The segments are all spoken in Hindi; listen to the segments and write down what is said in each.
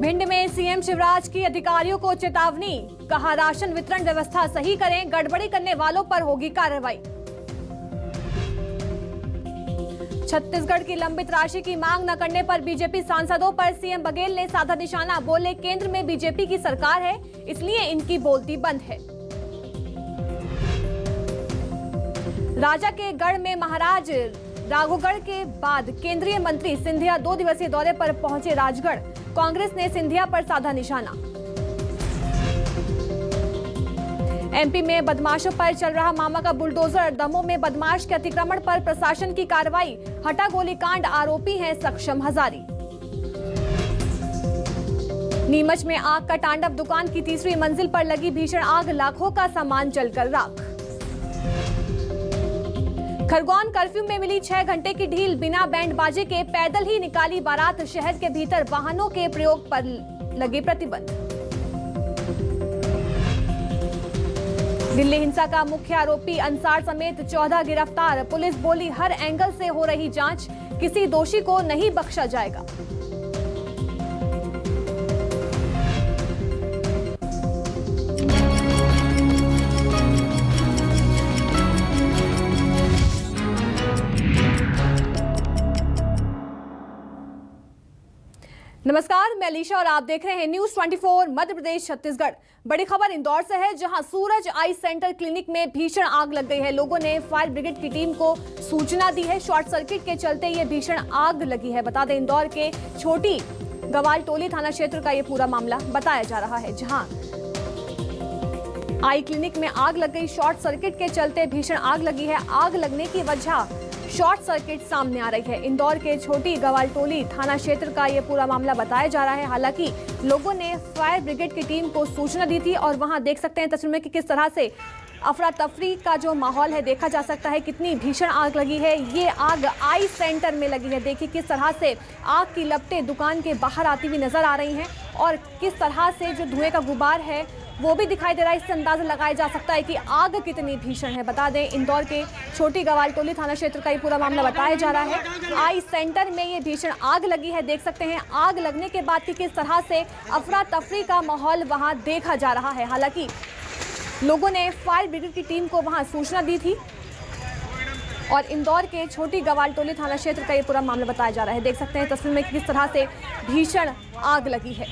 भिंड में सीएम शिवराज की अधिकारियों को चेतावनी, कहा राशन वितरण व्यवस्था सही करें, गड़बड़ी करने वालों पर होगी कार्रवाई। छत्तीसगढ़ की लंबित राशि की मांग न करने पर बीजेपी सांसदों पर सीएम बघेल ने साधा निशाना, बोले केंद्र में बीजेपी की सरकार है इसलिए इनकी बोलती बंद है। राजा के गढ़ में महाराज राघोगढ़ के बाद केंद्रीय मंत्री सिंधिया 2 दिवसीय दौरे पर पहुंचे राजगढ़, कांग्रेस ने सिंधिया पर साधा निशाना। एमपी में बदमाशों पर चल रहा मामा का बुलडोजर, दमोह में बदमाश के अतिक्रमण पर प्रशासन की कार्रवाई, हटा गोलीकांड आरोपी हैं सक्षम हजारी। नीमच में आग का तांडव, दुकान की तीसरी मंजिल पर लगी भीषण आग, लाखों का सामान जलकर राख। खरगोन कर्फ्यू में मिली 6 घंटे की ढील, बिना बैंड बाजे के पैदल ही निकाली बारात, शहर के भीतर वाहनों के प्रयोग पर लगे प्रतिबंध। दिल्ली हिंसा का मुख्य आरोपी अंसार समेत 14 गिरफ्तार, पुलिस बोली हर एंगल से हो रही जांच, किसी दोषी को नहीं बख्शा जाएगा। नमस्कार, मैं अलीशा और आप देख रहे हैं न्यूज 24 मध्य प्रदेश छत्तीसगढ़। बड़ी खबर इंदौर से है, जहां सूरज आई सेंटर क्लिनिक में भीषण आग लग गई है। लोगों ने फायर ब्रिगेड की टीम को सूचना दी है। शॉर्ट सर्किट के चलते ये भीषण आग लगी है। बता दें, इंदौर के छोटी गवालटोली थाना क्षेत्र का ये पूरा मामला बताया जा रहा है, जहां आई क्लिनिक में आग लग गई। शॉर्ट सर्किट के चलते भीषण आग लगी है। आग लगने की वजह शॉर्ट सर्किट सामने आ रही है। इंदौर के छोटी गवालटोली थाना क्षेत्र का ये पूरा मामला बताया जा रहा है। हालांकि लोगों ने फायर ब्रिगेड की टीम को सूचना दी थी और वहां देख सकते हैं तस्वीर में कि किस तरह से अफरा तफरी का जो माहौल है देखा जा सकता है। कितनी भीषण आग लगी है। ये आग आई सेंटर में लगी है। देखिए किस तरह से आग की लपटें दुकान के बाहर आती हुई नजर आ रही हैं और किस तरह से जो धुएं का गुबार है वो भी दिखाई दे रहा है। इससे अंदाजा लगाया जा सकता है कि आग कितनी भीषण है। बता दें, इंदौर के छोटी गवालटोली थाना क्षेत्र का ये पूरा मामला बताया जा रहा है। आई सेंटर में ये भीषण आग लगी है। देख सकते हैं आग लगने के बाद कि किस तरह से अफरा तफरी का माहौल वहां देखा जा रहा है। हालांकि लोगों ने फायर ब्रिगेड की टीम को वहां सूचना दी थी और इंदौर के छोटी गवालटोली थाना क्षेत्र का ये पूरा मामला बताया जा रहा है। देख सकते हैं तस्वीर में किस तरह से भीषण आग लगी है।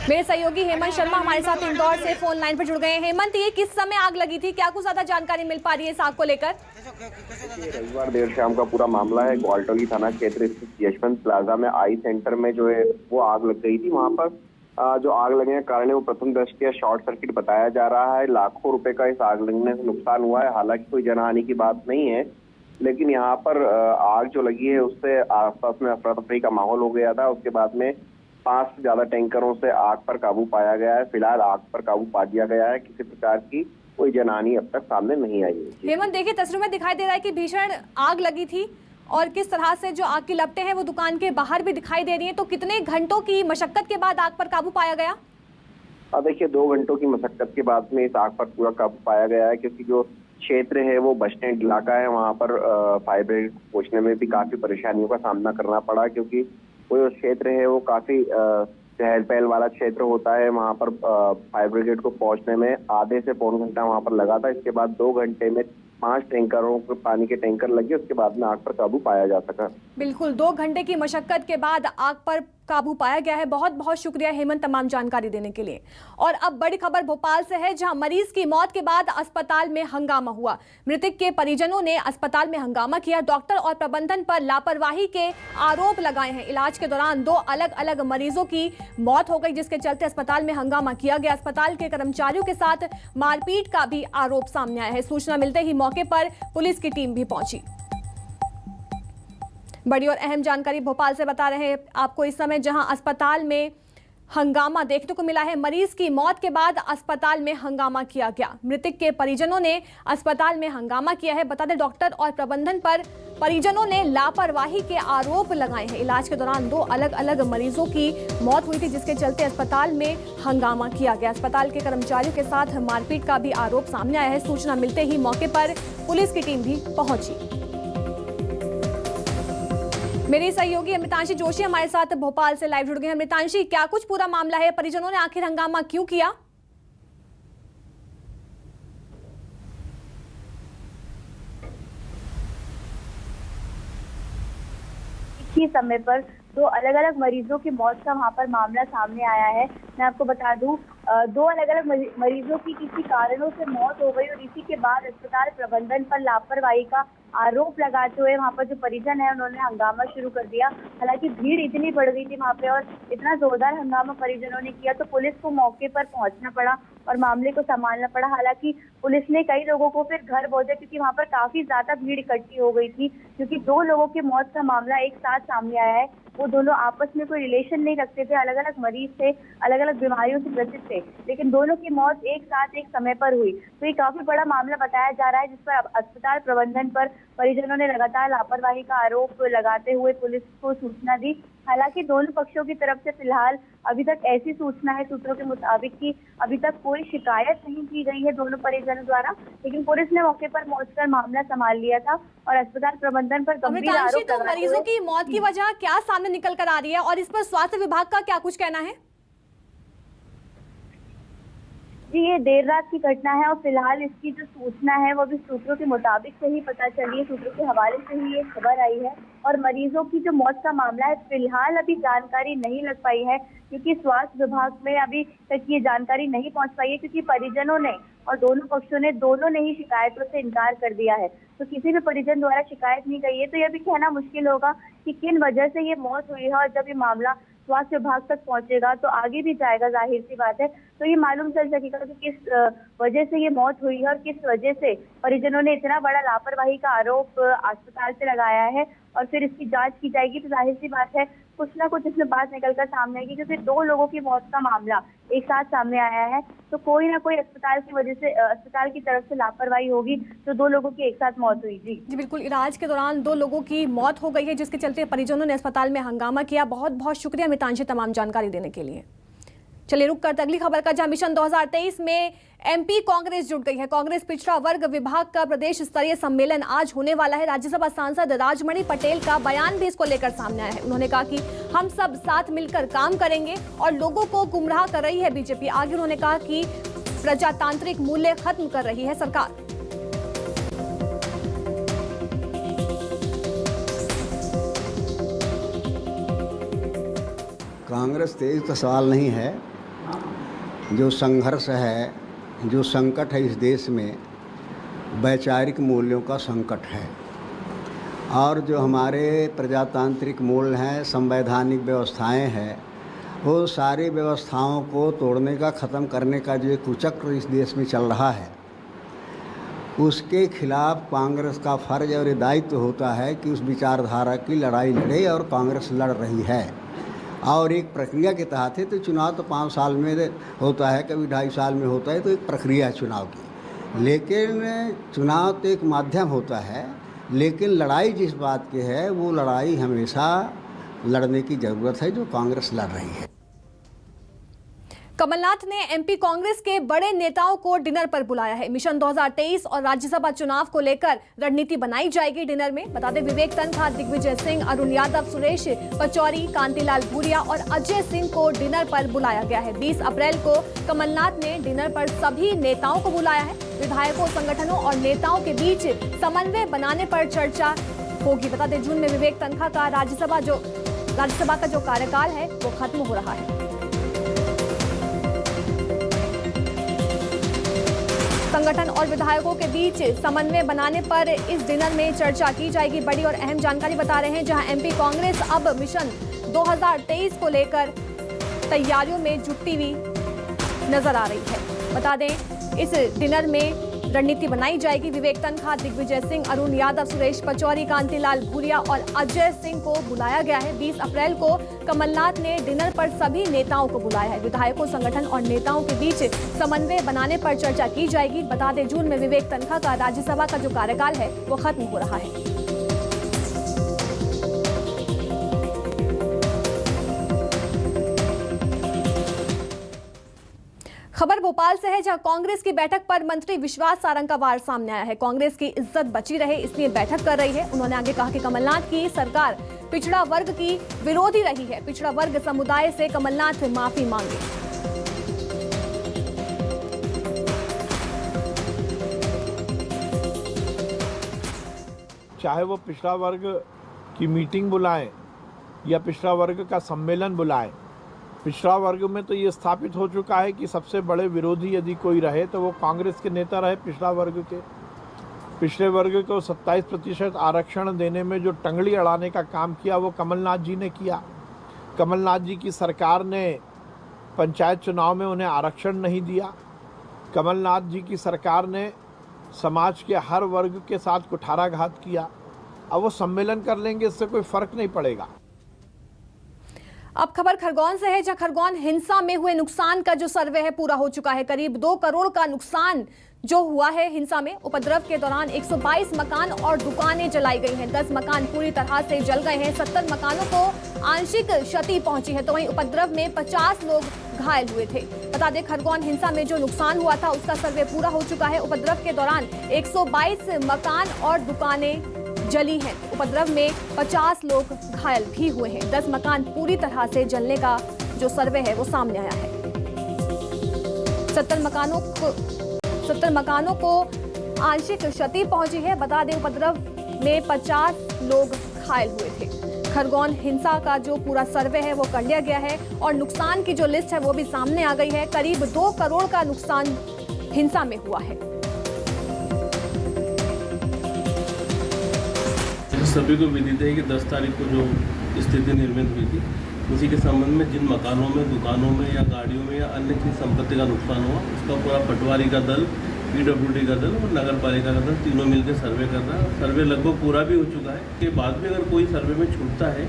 मेरे सहयोगी हेमंत शर्मा हमारे साथ इंदौर से फोन लाइन पर जुड़ गए हैं। हेमंत, ये किस समय आग लगी थी, क्या कुछ ज्यादा जानकारी मिल पा रही है इस आग को लेकर? रविवार देर शाम का पूरा मामला है। ग्वालटोली थाना क्षेत्र स्थित यशवंत प्लाजा में आई सेंटर में जो है वो आग लग गई थी। वहां पर जो आग लगने का कारण है वो प्रथम दृष्टया शॉर्ट सर्किट बताया जा रहा है। लाखों रुपए का इस आग लगने से नुकसान हुआ है। हालांकि कोई जनहानि की बात नहीं है, लेकिन यहाँ पर आग जो लगी है उससे आसपास में अफरा तफरी का माहौल हो गया था। उसके बाद में 5 से ज्यादा टैंकरों से आग पर काबू पाया गया है। फिलहाल आग पर काबू पा दिया गया है। किसी प्रकार की कोई जनहानि अब तक सामने नहीं आई है। हेमंत, देखिए तस्वीर में दिखाई दे रहा है कि भीषण आग लगी थी और किस तरह से जो आग की लपटें हैं वो दुकान के बाहर भी दिखाई दे रही हैं। तो कितने घंटों की मशक्कत के बाद आग पर काबू पाया गया? देखिए 2 घंटों की मशक्कत के बाद में इस आग पर पूरा काबू पाया गया है, क्योंकि जो क्षेत्र है वो बस स्टैंड इलाका है। वहाँ पर फायर ब्रिगेड पहुंचने में भी काफी परेशानियों का सामना करना पड़ा, क्योंकि वो जो क्षेत्र है वो काफी चहल पहल वाला क्षेत्र होता है। वहाँ पर फायर ब्रिगेड को पहुंचने में आधे से पौन घंटा वहाँ पर लगा था। इसके बाद 2 घंटे में 5 टैंकरों को पानी के टैंकर लगे। उसके बाद में आग पर काबू पाया जा सका। बिल्कुल, 2 घंटे की मशक्कत के बाद आग पर काबू पाया गया है। बहुत बहुत शुक्रिया हेमंत तमाम जानकारी देने के लिए। और अब बड़ी खबर भोपाल से है, जहां मरीज की मौत के बाद अस्पताल में हंगामा हुआ। मृतक के परिजनों ने अस्पताल में हंगामा किया। डॉक्टर और प्रबंधन पर लापरवाही के आरोप लगाए हैं। इलाज के दौरान 2 अलग अलग मरीजों की मौत हो गई, जिसके चलते अस्पताल में हंगामा किया गया। अस्पताल के कर्मचारियों के साथ मारपीट का भी आरोप सामने आया है। सूचना मिलते ही मौके पर पुलिस की टीम भी पहुंची। बड़ी और अहम जानकारी भोपाल से बता रहे हैं आपको इस समय, जहां अस्पताल में हंगामा देखने को मिला है। मरीज की मौत के बाद अस्पताल में हंगामा किया गया। मृतक के परिजनों ने अस्पताल में हंगामा किया है। बता दें, डॉक्टर और प्रबंधन पर परिजनों ने लापरवाही के आरोप लगाए हैं। इलाज के दौरान 2 अलग अलग मरीजों की मौत हुई थी, जिसके चलते अस्पताल में हंगामा किया गया। अस्पताल के कर्मचारियों के साथ मारपीट का भी आरोप सामने आया है। सूचना मिलते ही मौके पर पुलिस की टीम भी पहुंची। मेरी सहयोगी अमृतांशी जोशी हमारे साथ भोपाल से लाइव जुड़ गए हैं। अमृतांशी, क्या कुछ पूरा मामला है? परिजनों ने आखिर हंगामा क्यों किया? ही समय पर दो अलग अलग मरीजों की मौत का वहां पर मामला सामने आया है। मैं आपको बता दूं, दो अलग अलग मरीजों की किसी कारणों से मौत हो गई और इसी के बाद अस्पताल प्रबंधन पर लापरवाही का आरोप लगाते हुए वहां पर जो परिजन है उन्होंने हंगामा शुरू कर दिया। हालांकि भीड़ इतनी बढ़ गई थी वहां पे और इतना जोरदार हंगामा परिजनों ने किया तो पुलिस को मौके पर पहुंचना पड़ा और मामले को संभालना पड़ा। हालांकि पुलिस ने कई लोगों को फिर घर भेजा क्योंकि वहां पर काफी ज्यादा भीड़ इकट्ठी हो गई थी, क्योंकि दो लोगों की मौत का मामला एक साथ सामने आया है। वो दोनों आपस में कोई रिलेशन नहीं रखते थे, अलग अलग मरीज थे, अलग अलग बीमारियों से ग्रसित थे, लेकिन दोनों की मौत एक साथ एक समय पर हुई। तो ये काफी बड़ा मामला बताया जा रहा है, जिस पर अस्पताल प्रबंधन पर परिजनों ने लगातार लापरवाही का आरोप लगाते हुए पुलिस को सूचना दी। हालांकि दोनों पक्षों की तरफ से फिलहाल अभी तक ऐसी सूचना है सूत्रों के मुताबिक कि अभी तक कोई शिकायत नहीं की गई है दोनों परिजनों द्वारा, लेकिन पुलिस ने मौके पर पहुंचकर मामला संभाल लिया था और अस्पताल प्रबंधन पर गंभीर आरोप तो मरीजों की मौत की वजह क्या सामने निकल कर आ रही है और इस पर स्वास्थ्य विभाग का क्या कुछ कहना है? जी, ये देर रात की घटना है और फिलहाल इसकी जो सूचना है वो भी सूत्रों के मुताबिक से ही पता चली है, सूत्रों के हवाले से ही ये खबर आई है। और मरीजों की जो मौत का मामला है फिलहाल अभी जानकारी नहीं लग पाई है, क्योंकि स्वास्थ्य विभाग में अभी तक ये जानकारी नहीं पहुंच पाई है, क्योंकि परिजनों ने और दोनों पक्षों ने दोनों ने ही शिकायतों से इनकार कर दिया है। तो किसी भी परिजन द्वारा शिकायत नहीं गई है तो यह भी कहना मुश्किल होगा कि किन वजह से ये मौत हुई है, और जब ये मामला स्वास्थ्य विभाग तक पहुंचेगा तो आगे भी जाएगा, जाहिर सी बात है, तो ये मालूम चल सकेगा कि किस वजह से ये मौत हुई है और किस वजह से परिजनों ने इतना बड़ा लापरवाही का आरोप अस्पताल से लगाया है। और फिर इसकी जांच की जाएगी तो जाहिर सी बात है कुछ ना कुछ इसमें बात निकलकर सामने आएगी, क्योंकि दो लोगों की मौत का मामला एक साथ सामने आया है तो कोई ना कोई अस्पताल की वजह से अस्पताल की तरफ से लापरवाही होगी तो दो लोगों की एक साथ मौत हुई। जी बिल्कुल, इलाज के दौरान दो लोगों की मौत हो गई है, जिसके चलते परिजनों ने अस्पताल में हंगामा किया। बहुत बहुत शुक्रिया अमृतांशी तमाम जानकारी देने के लिए। चलिए रुक करते अगली खबर का, जहां मिशन 2023 में एमपी कांग्रेस जुट गई है। कांग्रेस पिछड़ा वर्ग विभाग का प्रदेश स्तरीय सम्मेलन आज होने वाला है। राज्यसभा सांसद राजमणि पटेल का बयान भी इसको लेकर सामने आया है। उन्होंने कहा कि हम सब साथ मिलकर काम करेंगे और लोगों को गुमराह कर रही है बीजेपी। आगे उन्होंने कहा कि प्रजातांत्रिक मूल्य खत्म कर रही है सरकार। कांग्रेस तेज का सवाल नहीं है, जो संघर्ष है, जो संकट है इस देश में वैचारिक मूल्यों का संकट है, और जो हमारे प्रजातांत्रिक मूल्य हैं, संवैधानिक व्यवस्थाएं हैं, वो सारी व्यवस्थाओं को तोड़ने का, ख़त्म करने का जो एक कुचक्र इस देश में चल रहा है, उसके खिलाफ कांग्रेस का फ़र्ज और दायित्व होता है कि उस विचारधारा की लड़ाई लड़े, और कांग्रेस लड़ रही है। और एक प्रक्रिया के तहत है, तो चुनाव तो 5 साल में होता है, कभी 2.5 साल में होता है, तो एक प्रक्रिया है चुनाव की। लेकिन चुनाव तो एक माध्यम होता है, लेकिन लड़ाई जिस बात की है वो लड़ाई हमेशा लड़ने की ज़रूरत है, जो कांग्रेस लड़ रही है। कमलनाथ ने एमपी कांग्रेस के बड़े नेताओं को डिनर पर बुलाया है। मिशन 2023 और राज्यसभा चुनाव को लेकर रणनीति बनाई जाएगी डिनर में। बता दें, विवेक तनखा, दिग्विजय सिंह, अरुण यादव, सुरेश पचौरी, कांतिलाल भूरिया और अजय सिंह को डिनर पर बुलाया गया है। 20 अप्रैल को कमलनाथ ने डिनर पर सभी नेताओं को बुलाया है। विधायकों, संगठनों और नेताओं के बीच समन्वय बनाने पर चर्चा होगी। बता दें, जून में विवेक तनखा का राज्यसभा का जो कार्यकाल है वो खत्म हो रहा है। संगठन और विधायकों के बीच समन्वय बनाने पर इस डिनर में चर्चा की जाएगी। बड़ी और अहम जानकारी बता रहे हैं, जहां एमपी कांग्रेस अब मिशन 2023 को लेकर तैयारियों में जुटी हुई नजर आ रही है। बता दें, इस डिनर में रणनीति बनाई जाएगी। विवेक तनखा, दिग्विजय सिंह, अरुण यादव, सुरेश पचौरी, कांतिलाल भूरिया और अजय सिंह को बुलाया गया है। 20 अप्रैल को कमलनाथ ने डिनर पर सभी नेताओं को बुलाया है। विधायकों, संगठन और नेताओं के बीच समन्वय बनाने पर चर्चा की जाएगी। बता दें, जून में विवेक तनखा का राज्यसभा का जो कार्यकाल है वो खत्म हो रहा है। खबर भोपाल से है, जहां कांग्रेस की बैठक पर मंत्री विश्वास सारंग का वार सामने आया है। कांग्रेस की इज्जत बची रहे इसलिए बैठक कर रही है। उन्होंने आगे कहा कि कमलनाथ की सरकार पिछड़ा वर्ग की विरोधी रही है। पिछड़ा वर्ग समुदाय से कमलनाथ माफी मांगे। चाहे वो पिछड़ा वर्ग की मीटिंग बुलाएं या पिछड़ा वर्ग का सम्मेलन बुलाएं, पिछड़ा वर्ग में तो ये स्थापित हो चुका है कि सबसे बड़े विरोधी यदि कोई रहे तो वो कांग्रेस के नेता रहे। पिछड़ा वर्ग के पिछड़े वर्ग को 27% आरक्षण देने में जो टंगड़ी अड़ाने का काम किया वो कमलनाथ जी ने किया। कमलनाथ जी की सरकार ने पंचायत चुनाव में उन्हें आरक्षण नहीं दिया। कमलनाथ जी की सरकार ने समाज के हर वर्ग के साथ कुठाराघात किया। अब वो सम्मेलन कर लेंगे, इससे कोई फर्क नहीं पड़ेगा। अब खबर खरगोन से है, जहां खरगोन हिंसा में हुए नुकसान का जो सर्वे है पूरा हो चुका है। करीब 2 करोड़ का नुकसान जो हुआ है हिंसा में। उपद्रव के दौरान 122 मकान और दुकानें जलाई गई हैं। 10 मकान पूरी तरह से जल गए हैं। 70 मकानों को आंशिक क्षति पहुंची है, तो वहीं उपद्रव में 50 लोग घायल हुए थे। बता दें, खरगोन हिंसा में जो नुकसान हुआ था उसका सर्वे पूरा हो चुका है। उपद्रव के दौरान 122 मकान और दुकानें जली हैं। उपद्रव में 50 लोग घायल भी हुए हैं। 10 मकान पूरी तरह से जलने का जो सर्वे है वो सामने आया है। 70 मकानों को आंशिक क्षति पहुंची है। बता दें, उपद्रव में 50 लोग घायल हुए थे। खरगोन हिंसा का जो पूरा सर्वे है वो कर लिया गया है और नुकसान की जो लिस्ट है वो भी सामने आ गई है। करीब 2 करोड़ का नुकसान हिंसा में हुआ है। सभी को विदित है कि 10 तारीख को जो स्थिति निर्मित हुई थी उसी के संबंध में जिन मकानों में, दुकानों में या गाड़ियों में या अन्य चीज संपत्ति का नुकसान हुआ उसका पूरा पटवारी का दल, PWD का दल और नगर पालिका का दल तीनों मिलकर सर्वे कर रहा है। सर्वे लगभग पूरा भी हो चुका है। के बाद में अगर कोई सर्वे में छूटता है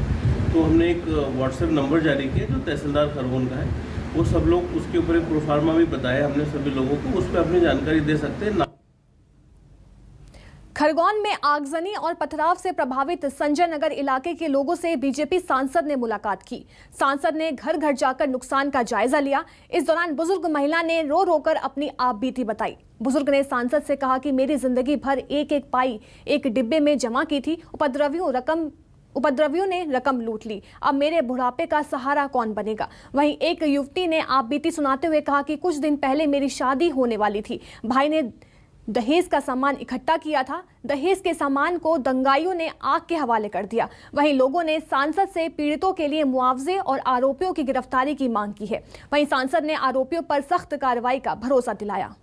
तो हमने एक व्हाट्सएप नंबर जारी किया जो तहसीलदार खरगोन का है। वो सब लोग उसके ऊपर एक प्रोफार्मा भी बताया हमने सभी लोगों को, उस पर अपनी जानकारी दे सकते हैं। खरगोन में आगजनी और पथराव से प्रभावित संजय नगर इलाके के लोगों से बीजेपी सांसद ने मुलाकात की। सांसद ने घर घर जाकर नुकसान का जायजा लिया। इस दौरान बुजुर्ग महिला ने रो रो कर अपनी आपबीती बताई। बुजुर्ग ने सांसद से कहा कि मेरी जिंदगी भर एक एक पाई एक डिब्बे में जमा की थी। उपद्रवियों ने रकम लूट ली। अब मेरे बुढ़ापे का सहारा कौन बनेगा। वहीं एक युवती ने आपबीती सुनाते हुए कहा कि कुछ दिन पहले मेरी शादी होने वाली थी। भाई ने दहेज का सामान इकट्ठा किया था। दहेज के सामान को दंगाइयों ने आग के हवाले कर दिया। वहीं लोगों ने सांसद से पीड़ितों के लिए मुआवजे और आरोपियों की गिरफ्तारी की मांग की है। वहीं सांसद ने आरोपियों पर सख्त कार्रवाई का भरोसा दिलाया।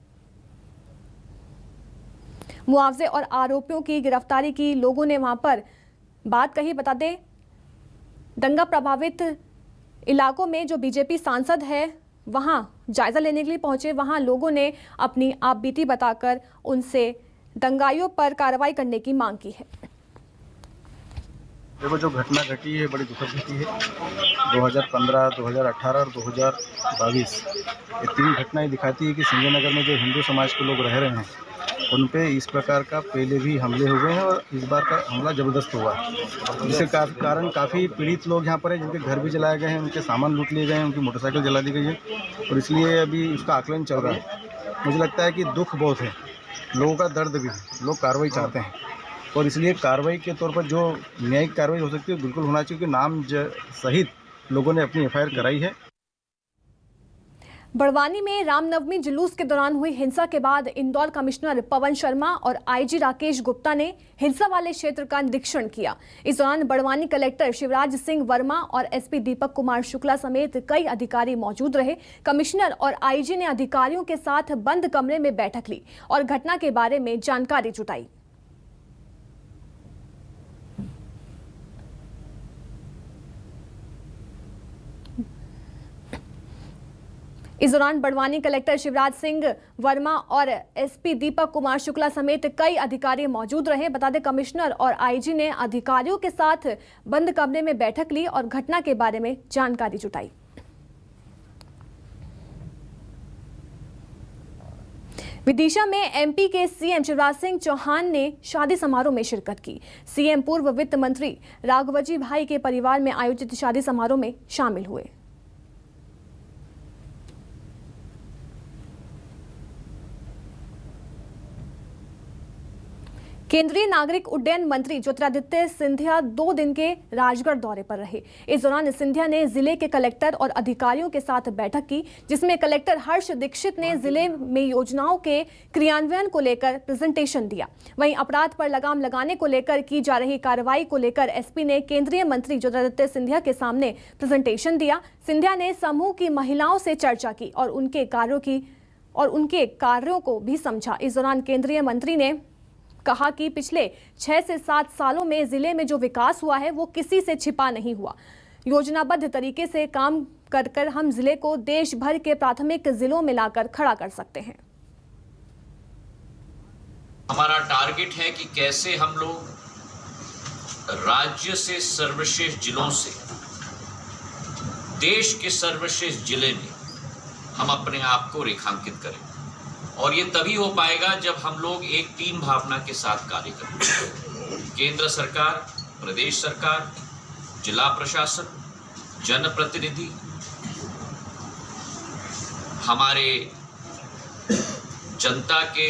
मुआवजे और आरोपियों की गिरफ्तारी की लोगों ने वहां पर बात कही। बता दें, दंगा प्रभावित इलाकों में जो बीजेपी सांसद है वहां जायजा लेने के लिए पहुंचे। वहां लोगों ने अपनी आपबीती बताकर उनसे दंगाइयों पर कार्रवाई करने की मांग की है। देखो, जो घटना घटी है बड़ी दुखद घटी है। 2015, 2018 और 2022 ये 3 घटनाएं दिखाती है कि संजय नगर में जो हिंदू समाज के लोग रह रहे हैं उन पे इस प्रकार का पहले भी हमले हुए हैं और इस बार का हमला जबरदस्त हुआ। जिसके कारण काफ़ी पीड़ित लोग यहाँ पर हैं, जिनके घर भी जलाए गए हैं, उनके सामान लूट लिए गए हैं, उनकी मोटरसाइकिल जला दी गई है और इसलिए अभी उसका आकलन चल रहा है। मुझे लगता है कि दुख बहुत है, लोगों का दर्द भी है, लोग कार्रवाई चाहते हैं और इसलिए कार्रवाई के तौर पर जो न्यायिक कार्रवाई हो सकती है बिल्कुल होना चाहिए कि नाम सहित लोगों ने अपनी FIR कराई है। बड़वानी में रामनवमी जुलूस के दौरान हुई हिंसा के बाद इंदौर कमिश्नर पवन शर्मा और IG राकेश गुप्ता ने हिंसा वाले क्षेत्र का निरीक्षण किया। इस दौरान बड़वानी कलेक्टर शिवराज सिंह वर्मा और SP दीपक कुमार शुक्ला समेत कई अधिकारी मौजूद रहे। कमिश्नर और IG ने अधिकारियों के साथ बंद कमरे में बैठक ली और घटना के बारे में जानकारी जुटाई। इस दौरान बड़वानी कलेक्टर शिवराज सिंह वर्मा और SP दीपक कुमार शुक्ला समेत कई अधिकारी मौजूद रहे। बता दें, कमिश्नर और IG ने अधिकारियों के साथ बंद कमरे में बैठक ली और घटना के बारे में जानकारी जुटाई। विदिशा में MP के CM शिवराज सिंह चौहान ने शादी समारोह में शिरकत की। CM पूर्व वित्त मंत्री राघवजी भाई के परिवार में आयोजित शादी समारोह में शामिल हुए। केंद्रीय नागरिक उड्डयन मंत्री ज्योतिरादित्य सिंधिया 2 दिन के राजगढ़ दौरे पर रहे। इस दौरान सिंधिया ने जिले के कलेक्टर और अधिकारियों के साथ बैठक की, जिसमें कलेक्टर हर्ष दीक्षित ने जिले में योजनाओं के क्रियान्वयन को लेकर प्रेजेंटेशन दिया। वहीं अपराध पर लगाम लगाने को लेकर की जा रही कार्रवाई को लेकर एसपी ने केंद्रीय मंत्री ज्योतिरादित्य सिंधिया के सामने प्रेजेंटेशन दिया। सिंधिया ने समूह की महिलाओं से चर्चा की और उनके कार्यों को भी समझा। इस दौरान केंद्रीय मंत्री ने कहा कि पिछले 6 से 7 सालों में जिले में जो विकास हुआ है वो किसी से छिपा नहीं हुआ। योजनाबद्ध तरीके से काम कर हम जिले को देश भर के प्राथमिक जिलों में लाकर खड़ा कर सकते हैं। हमारा टारगेट है कि कैसे हम लोग राज्य से सर्वश्रेष्ठ जिलों से देश के सर्वश्रेष्ठ जिले में हम अपने आप को रेखांकित करें, और ये तभी हो पाएगा जब हम लोग एक टीम भावना के साथ कार्य करें। केंद्र सरकार, प्रदेश सरकार, जिला प्रशासन, जनप्रतिनिधि, हमारे जनता के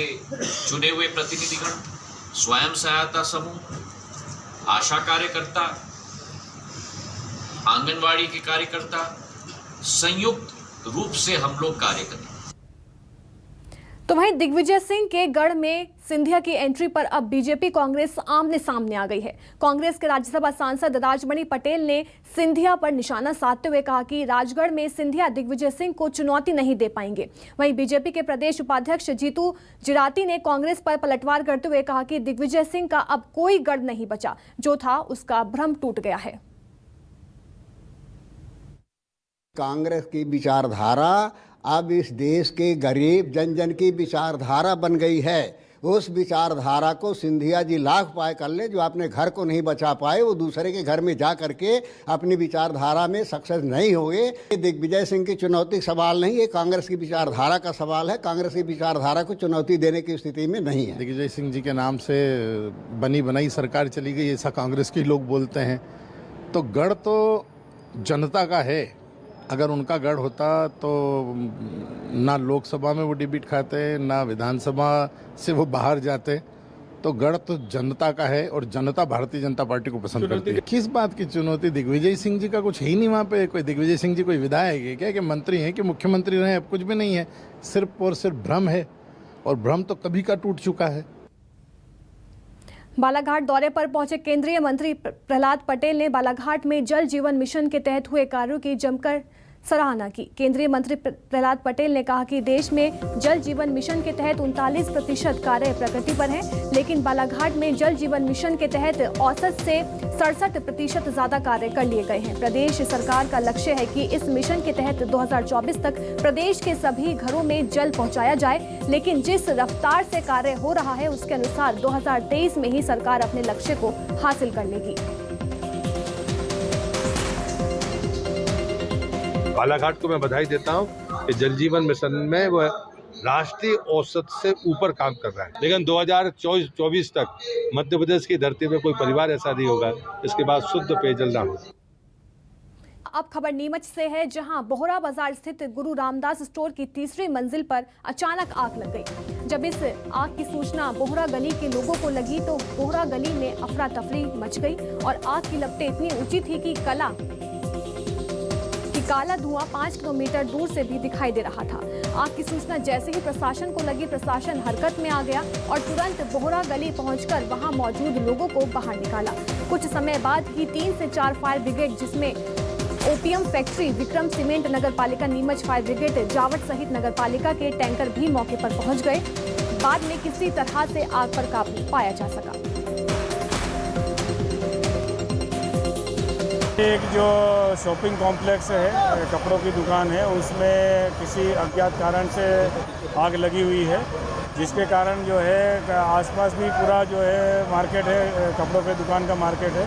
चुने हुए प्रतिनिधिगण, स्वयं सहायता समूह, आशा कार्यकर्ता, आंगनवाड़ी के कार्यकर्ता, संयुक्त रूप से हम लोग कार्य करें। तो वहीं दिग्विजय सिंह के गढ़ में सिंधिया की एंट्री पर अब बीजेपी कांग्रेस आमने सामने आ गई है। कांग्रेस के राज्यसभा सांसद राजमणि पटेल ने सिंधिया पर निशाना साधते हुए कहा कि राजगढ़ में सिंधिया दिग्विजय सिंह को चुनौती नहीं दे पाएंगे। वहीं बीजेपी के प्रदेश उपाध्यक्ष जीतू जिराती ने कांग्रेस पर पलटवार करते हुए कहा कि दिग्विजय सिंह का अब कोई गढ़ नहीं बचा, जो था उसका भ्रम टूट गया है। कांग्रेस की विचारधारा अब इस देश के गरीब जन जन की विचारधारा बन गई है। उस विचारधारा को सिंधिया जी लाख पाए कर ले, जो अपने घर को नहीं बचा पाए वो दूसरे के घर में जा करके अपनी विचारधारा में सक्सेस नहीं होंगे। दिग्विजय सिंह की चुनौती सवाल नहीं, ये कांग्रेस की विचारधारा का सवाल है। कांग्रेस की विचारधारा को चुनौती देने की स्थिति में नहीं है। दिग्विजय सिंह जी के नाम से बनी बनाई सरकार चली गई, ऐसा कांग्रेस के लोग बोलते हैं। तो गढ़ तो जनता का है। अगर उनका गढ़ होता तो ना लोकसभा में वो डिबेट खाते, ना विधानसभा से वो बाहर जाते। तो गढ़ तो जनता का है और जनता भारतीय जनता पार्टी को पसंद करती है। किस बात की चुनौती? दिग्विजय सिंह जी का कुछ है ही नहीं वहाँ पे। कोई दिग्विजय सिंह जी कोई विधायक है क्या, कि मंत्री हैं, कि मुख्यमंत्री रहे? अब कुछ भी नहीं है, सिर्फ और सिर्फ भ्रम है, और भ्रम तो कभी का टूट चुका है। बालाघाट दौरे पर पहुंचे केंद्रीय मंत्री प्रहलाद पटेल ने बालाघाट में जल जीवन मिशन के तहत हुए कार्यों की जमकर सराहना की। केंद्रीय मंत्री प्रहलाद पटेल ने कहा कि देश में जल जीवन मिशन के तहत 39% कार्य प्रगति पर है, लेकिन बालाघाट में जल जीवन मिशन के तहत औसत से 67% ज्यादा कार्य कर लिए गए हैं। प्रदेश सरकार का लक्ष्य है कि इस मिशन के तहत 2024 तक प्रदेश के सभी घरों में जल पहुंचाया जाए, लेकिन जिस रफ्तार से कार्य हो रहा है उसके अनुसार 2023 में ही सरकार अपने लक्ष्य को हासिल कर लेगी। बालाघाट को मैं बधाई देता हूं कि जल जीवन मिशन में वह राष्ट्रीय औसत से ऊपर काम कर रहा है। लेकिन 2024 तक मध्य प्रदेश की धरती में कोई परिवार ऐसा नहीं होगा इसके बाद शुद्ध पेयजल ना हो। अब खबर नीमच से है, जहां बोहरा बाजार स्थित गुरु रामदास स्टोर की 3री मंजिल पर अचानक आग लग गई। जब इस आग की सूचना बोहरा गली के लोगों को लगी तो बोहरा गली में अफरा तफरी मच गई और आग की लपटें इतनी ऊंची थी कि काला धुआं 5 किलोमीटर दूर से भी दिखाई दे रहा था। आग की सूचना जैसे ही प्रशासन को लगी, प्रशासन हरकत में आ गया और तुरंत बोहरा गली पहुंचकर वहां मौजूद लोगों को बाहर निकाला। कुछ समय बाद ही 3 से 4 फायर ब्रिगेड, जिसमें ओपीएम फैक्ट्री, विक्रम सीमेंट, नगर पालिका नीमच फायर ब्रिगेड, जावट सहित नगर पालिका के टैंकर भी मौके पर पहुंच गए। बाद में किसी तरह से आग पर काबू पाया जा सका। एक जो शॉपिंग कॉम्प्लेक्स है, कपड़ों की दुकान है, उसमें किसी अज्ञात कारण से आग लगी हुई है, जिसके कारण जो है आसपास भी पूरा जो है मार्केट है, कपड़ों के दुकान का मार्केट है,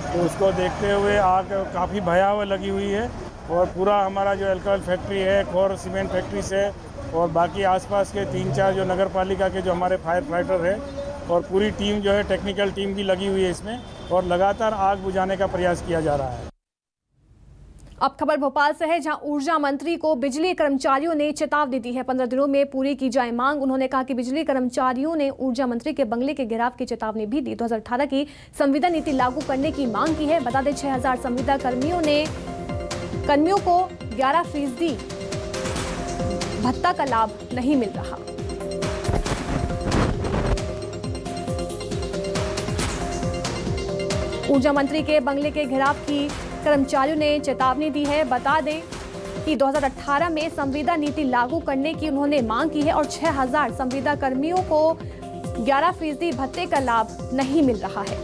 तो उसको देखते हुए आग काफ़ी भयावह लगी हुई है। और पूरा हमारा जो अल्कोहल फैक्ट्री है, खोर सीमेंट फैक्ट्री से और बाकी आसपास के 3-4 जो नगर पालिका के जो हमारे फायर फाइटर है और पूरी टीम जो है, टेक्निकल टीम भी लगी हुई है इसमें, और लगातार आग बुझाने का प्रयास किया जा रहा है। अब खबर भोपाल से है, जहां ऊर्जा मंत्री को बिजली कर्मचारियों ने चेतावनी दी है। 15 दिनों में पूरी की जाए मांग। उन्होंने कहा कि बिजली कर्मचारियों ने ऊर्जा मंत्री के बंगले के घेराव की चेतावनी भी दी। 2018 की संविदा नीति लागू करने की मांग की है। बता दें 6000 संविदा कर्मियों को 11% भत्ता का लाभ नहीं मिल रहा। ऊर्जा मंत्री के बंगले के घेराव की कर्मचारियों ने चेतावनी दी है। बता दें कि 2018 में संविदा नीति लागू करने की उन्होंने मांग की है और 6000 संविदा कर्मियों को 11% भत्ते का लाभ नहीं मिल रहा है।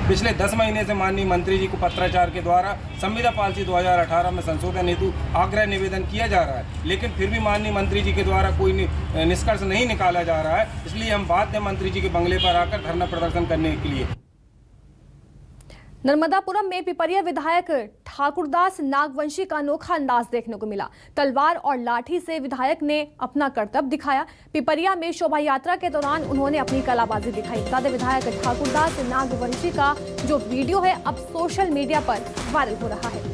पिछले 10 महीने से माननीय मंत्री जी को पत्राचार के द्वारा संविदा पॉलिसी 2018 में संशोधन हेतु आग्रह निवेदन किया जा रहा है, लेकिन फिर भी माननीय मंत्री जी के द्वारा कोई निष्कर्ष नहीं निकाला जा रहा है। इसलिए हम बाध्य हैं मंत्री जी के बंगले पर आकर धरना प्रदर्शन करने के लिए। नर्मदापुरम में पिपरिया विधायक ठाकुरदास नागवंशी का अनोखा अंदाज देखने को मिला। तलवार और लाठी से विधायक ने अपना करतब दिखाया। पिपरिया में शोभा यात्रा के दौरान उन्होंने अपनी कलाबाजी दिखाई। बता दें विधायक ठाकुरदास नागवंशी का जो वीडियो है अब सोशल मीडिया पर वायरल हो रहा है।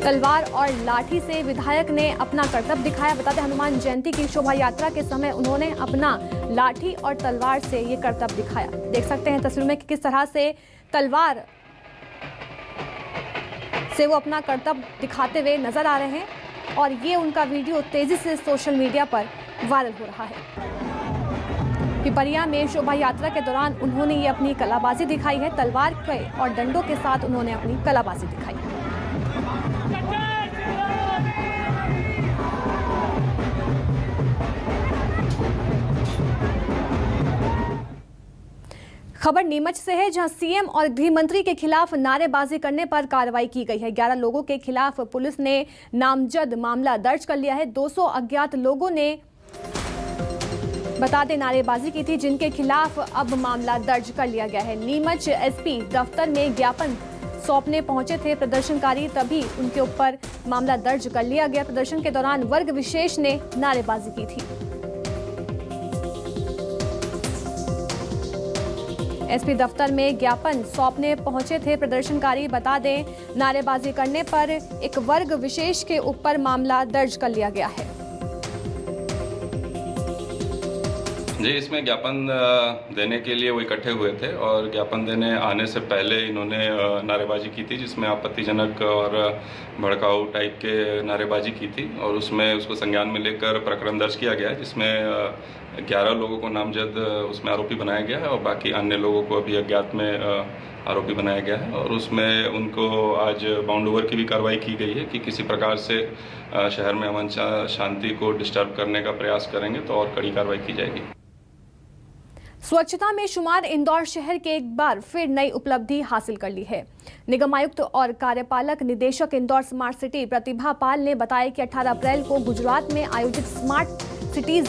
तलवार और लाठी से विधायक ने अपना करतब दिखाया। बता दें हनुमान जयंती की शोभा यात्रा के समय उन्होंने अपना लाठी और तलवार से ये करतब दिखाया। देख सकते हैं तस्वीर में कि किस तरह से तलवार से वो अपना करतब दिखाते हुए नजर आ रहे हैं और ये उनका वीडियो तेजी से सोशल मीडिया पर वायरल हो रहा है। पिपरिया में शोभा यात्रा के दौरान उन्होंने ये अपनी कलाबाजी दिखाई है। तलवार के और डंडों के साथ उन्होंने अपनी कलाबाजी दिखाई। खबर नीमच से है, जहां सीएम और गृह मंत्री के खिलाफ नारेबाजी करने पर कार्रवाई की गई है। 11 लोगों के खिलाफ पुलिस ने नामजद मामला दर्ज कर लिया है। 200 अज्ञात लोगों ने बता दें नारेबाजी की थी, जिनके खिलाफ अब मामला दर्ज कर लिया गया है। नीमच एसपी दफ्तर में ज्ञापन सौंपने पहुंचे थे प्रदर्शनकारी, तभी उनके ऊपर मामला दर्ज कर लिया गया। प्रदर्शन के दौरान वर्ग विशेष ने नारेबाजी की थी। एसपी दफ्तर में ज्ञापन सौंपने पहुंचे थे प्रदर्शनकारी। बता दें नारेबाजी करने पर एक वर्ग विशेष के ऊपर मामला दर्ज कर लिया गया है। जी, इसमें ज्ञापन देने के लिए वो इकट्ठे हुए थे और ज्ञापन देने आने से पहले इन्होंने नारेबाजी की थी, जिसमें आपत्तिजनक और भड़काऊ टाइप के नारेबाजी की थी और उसमें उसको संज्ञान में लेकर प्रकरण दर्ज किया गया है, जिसमें 11 लोगों को नामजद उसमें आरोपी बनाया गया है और बाकी अन्य लोगों को अभी अज्ञात में आरोपी बनाया गया है। और उसमें उनको आज बाउंड ओवर की भी कार्रवाई की गई है कि किसी प्रकार से शहर में अमन शांति को डिस्टर्ब करने का प्रयास करेंगे तो और कड़ी कार्रवाई की जाएगी। स्वच्छता में शुमार इंदौर शहर के एक बार फिर नई उपलब्धि हासिल कर ली है। निगम आयुक्त और कार्यपालक निदेशक इंदौर स्मार्ट सिटी प्रतिभा पाल ने बताया कि 18 अप्रैल को गुजरात में आयोजित स्मार्ट सिटीज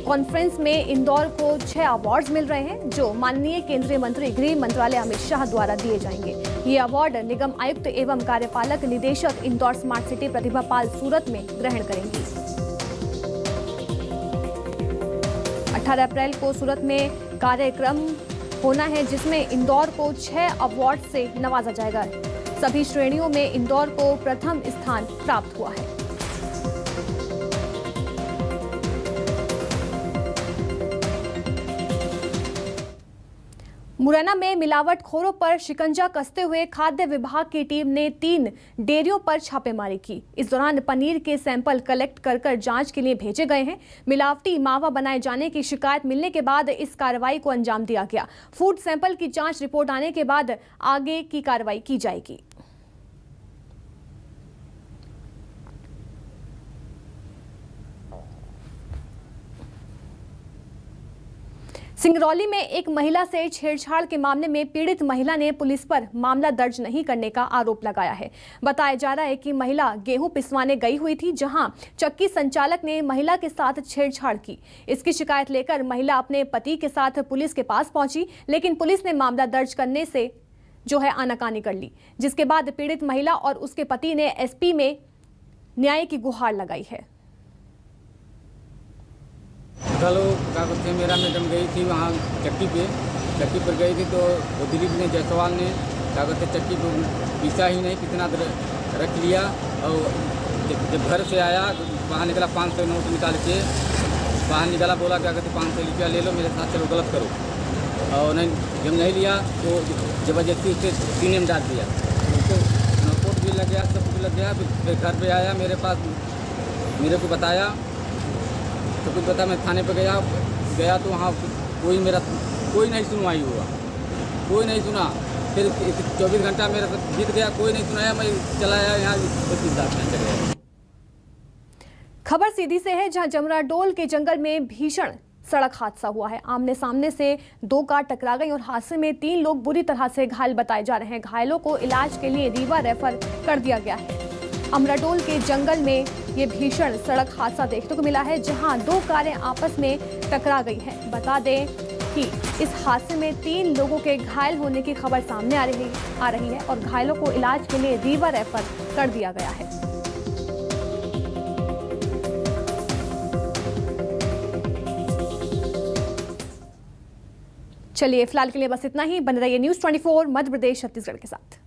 कॉन्फ्रेंस में इंदौर को 6 अवार्ड्स मिल रहे हैं, जो माननीय केंद्रीय मंत्री गृह मंत्रालय अमित शाह द्वारा दिए जाएंगे। ये अवार्ड निगम आयुक्त एवं कार्यपालक निदेशक इंदौर स्मार्ट सिटी प्रतिभा पाल सूरत में ग्रहण करेंगी। 18 अप्रैल को सूरत में कार्यक्रम होना है, जिसमें इंदौर को 6 अवार्ड से नवाजा जाएगा। सभी श्रेणियों में इंदौर को प्रथम स्थान प्राप्त हुआ है। मुरैना में मिलावटखोरों पर शिकंजा कसते हुए खाद्य विभाग की टीम ने 3 डेयरियों पर छापेमारी की। इस दौरान पनीर के सैंपल कलेक्ट कर जांच के लिए भेजे गए हैं। मिलावटी मावा बनाए जाने की शिकायत मिलने के बाद इस कार्रवाई को अंजाम दिया गया। फूड सैंपल की जांच रिपोर्ट आने के बाद आगे की कार्रवाई की जाएगी। सिंगरौली में एक महिला से छेड़छाड़ के मामले में पीड़ित महिला ने पुलिस पर मामला दर्ज नहीं करने का आरोप लगाया है। बताया जा रहा है कि महिला गेहूं पिसवाने गई हुई थी, जहां चक्की संचालक ने महिला के साथ छेड़छाड़ की। इसकी शिकायत लेकर महिला अपने पति के साथ पुलिस के पास पहुंची, लेकिन पुलिस ने मामला दर्ज करने से आनाकानी कर ली, जिसके बाद पीड़ित महिला और उसके पति ने एसपी में न्याय की गुहार लगाई है। कल क्या कहते हैं मेरा मैडम गई थी वहाँ चक्की पर गई थी, तो वो दिलीप ने जायसवाल ने क्या कहते चक्की को पीसा ही नहीं, कितना देर रख लिया। और जब घर से आया बाहर निकला 500 नोट निकाल के बाहर निकाला, बोला क्या कहते 500 रुपया ले लो मेरे साथ, चलो गलत करो। और नहीं, जब नहीं लिया तो जबरदस्ती उससे सीने में डाल दिया, उसको नोट भी लग गया, सब कुछ लग गया। फिर घर पे आया, मेरे पास मेरे को बताया, तो कुछ बता, मैं थाने पर गया तो वहाँ कोई नहीं सुनवाई हुआ, कोई नहीं सुना। फिर 24 घंटा मेरा बीत गया, कोई नहीं सुनाया, मैं चला आया यहाँ चले गया। खबर सीधी से है, जहां जमराडोल के जंगल में भीषण सड़क हादसा हुआ है। आमने सामने से 2 कार टकरा गई और हादसे में 3 लोग बुरी तरह से घायल बताए जा रहे हैं। घायलों को इलाज के लिए रीवा रेफर कर दिया गया है। अमराडोल के जंगल में ये भीषण सड़क हादसा देखने को मिला है, जहां 2 कारें आपस में टकरा गई हैं। बता दें कि इस हादसे में 3 लोगों के घायल होने की खबर सामने आ रही है और घायलों को इलाज के लिए रीवा रेफर कर दिया गया है। चलिए फिलहाल के लिए बस इतना ही। बने रहिए न्यूज़ 24 मध्य प्रदेश छत्तीसगढ़ के साथ।